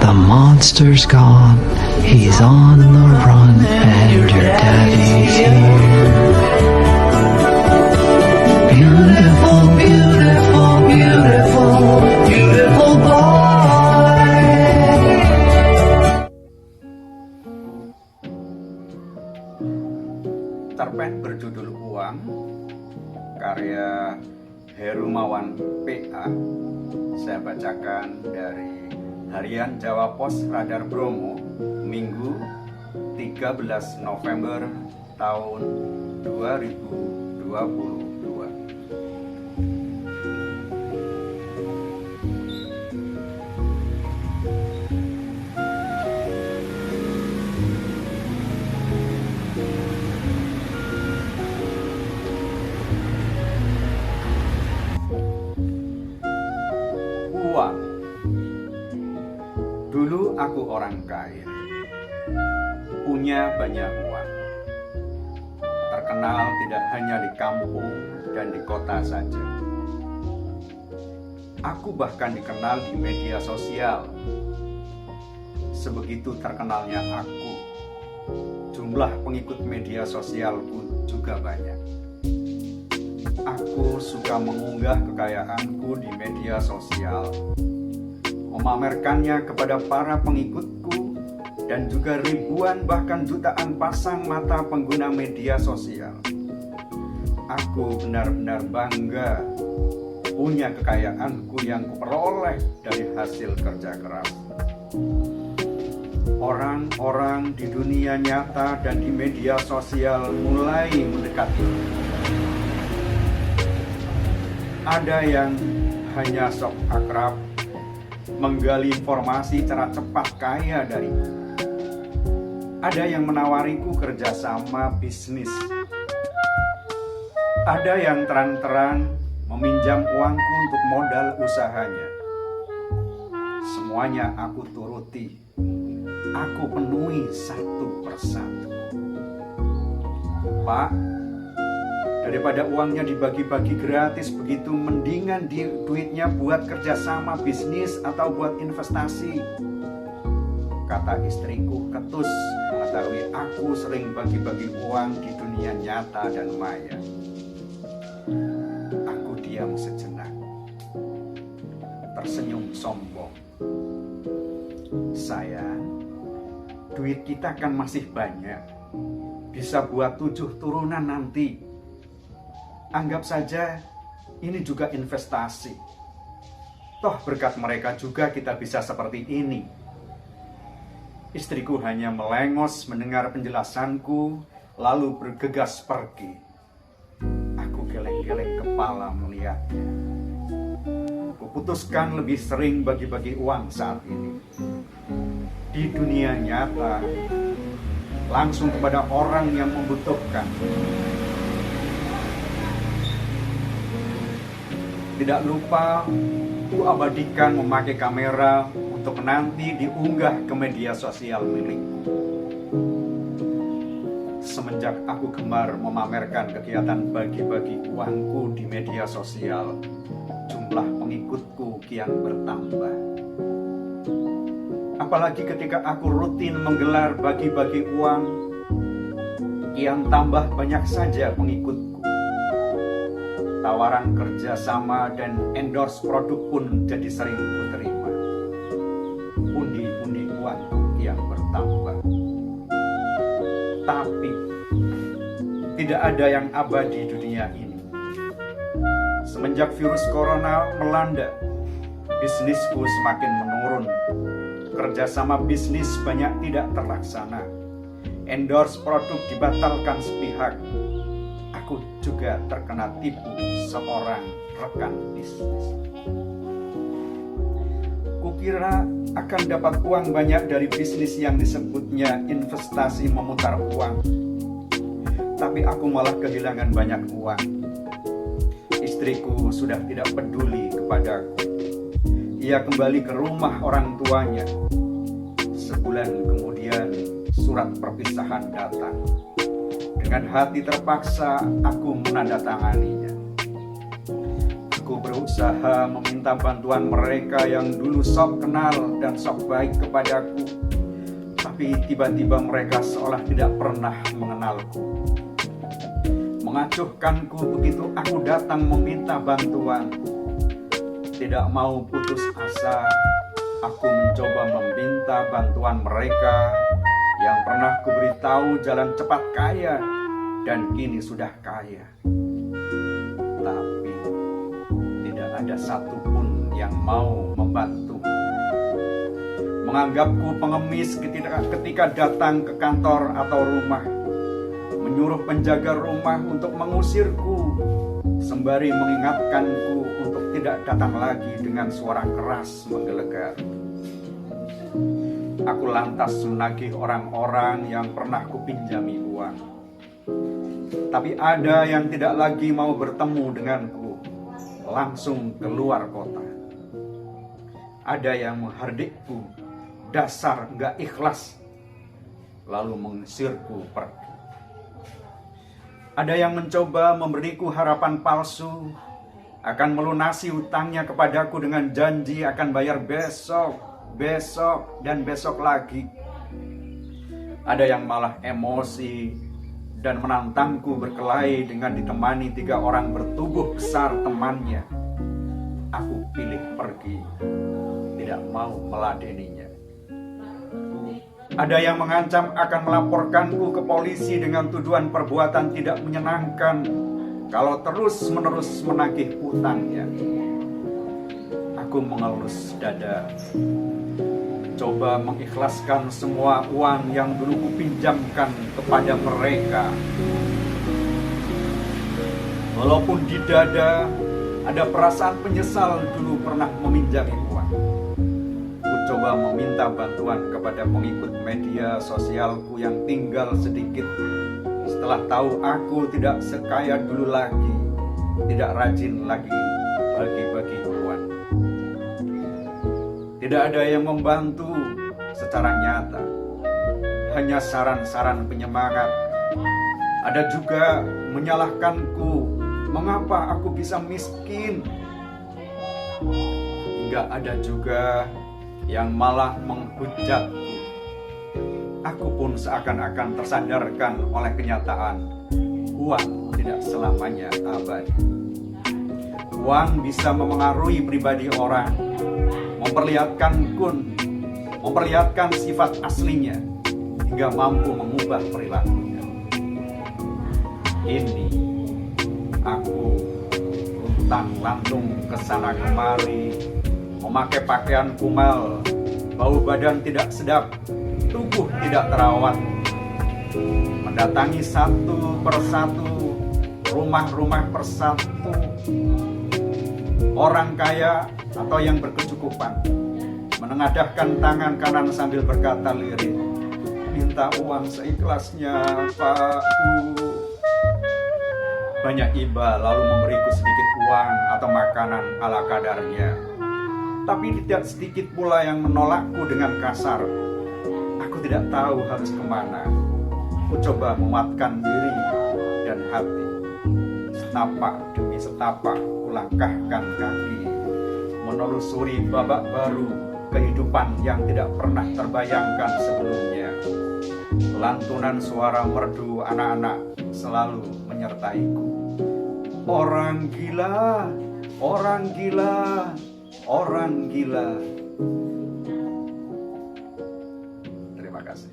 The monster's gone, he's on the run, and your daddy's here. Beautiful, beautiful, beautiful, beautiful boy. Cerpen berjudul Uang, karya Herumawan PA. Saya bacakan dari Harian Jawa Pos Radar Bromo, Minggu 13 November tahun 2022. Uang. Dulu aku orang kaya, punya banyak uang, terkenal tidak hanya di kampung dan di kota saja. Aku bahkan dikenal di media sosial. Sebegitu terkenalnya aku, jumlah pengikut media sosialku juga banyak. Aku suka mengunggah kekayaanku di media sosial, memamerkannya kepada para pengikutku dan juga ribuan bahkan jutaan pasang mata pengguna media sosial. Aku benar-benar bangga punya kekayaanku yang kuperoleh dari hasil kerja keras. Orang-orang di dunia nyata dan di media sosial mulai mendekati. Ada yang hanya sok akrab, menggali informasi cara cepat kaya dariku. Ada yang menawariku kerjasama bisnis. Ada yang terang-terang meminjam uangku untuk modal usahanya. Semuanya aku turuti. Aku penuhi satu persatu. Pak, daripada uangnya dibagi-bagi gratis begitu, mendingan duitnya buat kerjasama bisnis atau buat investasi. Kata istriku ketus mengetahui aku sering bagi-bagi uang di dunia nyata dan maya. Aku diam sejenak, tersenyum sombong. Sayang, duit kita kan masih banyak, bisa buat 7 turunan nanti. Anggap saja ini juga investasi. Toh berkat mereka juga kita bisa seperti ini. Istriku hanya melengos mendengar penjelasanku, lalu bergegas pergi. Aku geleng-geleng kepala melihatnya. Kuputuskan lebih sering bagi-bagi uang saat ini. Di dunia nyata, langsung kepada orang yang membutuhkan. Tidak lupa, ku abadikan memakai kamera untuk nanti diunggah ke media sosial milikku. Semenjak aku gemar memamerkan kegiatan bagi-bagi uangku di media sosial, jumlah pengikutku kian bertambah. Apalagi ketika aku rutin menggelar bagi-bagi uang, kian tambah banyak saja pengikutku. Tawaran kerjasama dan endorse produk pun jadi sering kuterima. Pundi-pundi uangku kian bertambah. Tapi tidak ada yang abadi di dunia ini. Semenjak virus corona melanda, bisnisku semakin menurun. Kerjasama bisnis banyak tidak terlaksana. Endorse produk dibatalkan sepihak. Aku juga terkena tipu seorang rekan bisnis. Kukira akan dapat uang banyak dari bisnis yang disebutnya investasi memutar uang. Tapi aku malah kehilangan banyak uang. Istriku sudah tidak peduli kepadaku. Ia kembali ke rumah orang tuanya. Sebulan kemudian surat perpisahan datang. Dengan hati terpaksa aku menandatanganinya. Aku berusaha meminta bantuan mereka yang dulu sok kenal dan sok baik kepadaku. Tapi tiba-tiba mereka seolah tidak pernah mengenalku. Mengacuhkanku begitu aku datang meminta bantuan. Tidak mau putus asa, aku mencoba meminta bantuan mereka yang pernah kuberitahu jalan cepat kaya dan kini sudah kaya. Tapi tidak ada satupun yang mau membantu. Menganggapku pengemis ketika datang ke kantor atau rumah, menyuruh penjaga rumah untuk mengusirku, sembari mengingatkanku untuk tidak datang lagi dengan suara keras menggelegar. Aku lantas menagih orang-orang yang pernah kupinjami uang. Tapi ada yang tidak lagi mau bertemu denganku, langsung keluar kota. Ada yang menghardikku, dasar nggak ikhlas, lalu mengusirku pergi. Ada yang mencoba memberiku harapan palsu, akan melunasi hutangnya kepadaku dengan janji akan bayar besok, dan besok lagi. Ada yang malah emosi dan menantangku berkelahi dengan ditemani 3 orang bertubuh besar temannya. Aku pilih pergi, tidak mau meladeninya. Ada yang mengancam akan melaporkanku ke polisi dengan tuduhan perbuatan tidak menyenangkan kalau terus-menerus menagih hutangnya. Aku mengelus dada, coba mengikhlaskan semua uang yang dulu kupinjamkan kepada mereka. Walaupun di dada ada perasaan penyesal dulu pernah meminjami uang. Coba meminta bantuan kepada pengikut media sosialku yang tinggal sedikit setelah tahu aku tidak sekaya dulu lagi, tidak rajin lagi bagi-bagi uang. Tidak ada yang membantu secara nyata, hanya saran-saran penyemangat. Ada juga menyalahkanku, mengapa aku bisa miskin. Hingga ada juga yang malah menghujatku. Aku pun seakan-akan tersadarkan oleh kenyataan uang tidak selamanya abadi. Uang bisa memengaruhi pribadi orang, memperlihatkan sifat aslinya, hingga mampu mengubah perilakunya. Ini aku luntang-lantung kesana kemari, memakai pakaian kumal, bau badan tidak sedap, tubuh tidak terawat, mendatangi satu persatu, rumah-rumah persatu, orang kaya atau yang berkecukupan, menengadahkan tangan kanan sambil berkata lirik, minta uang seikhlasnya Pak Bu. Banyak iba lalu memberiku sedikit uang atau makanan ala kadarnya. Tapi tidak sedikit pula yang menolakku dengan kasar. Aku tidak tahu harus kemana. Aku coba menguatkan diri dan hati. Setapak demi setapak kulangkahkan kaki, menelusuri babak baru kehidupan yang tidak pernah terbayangkan sebelumnya. Lantunan suara merdu anak-anak selalu menyertaiku. Orang gila, orang gila, orang gila. Terima kasih.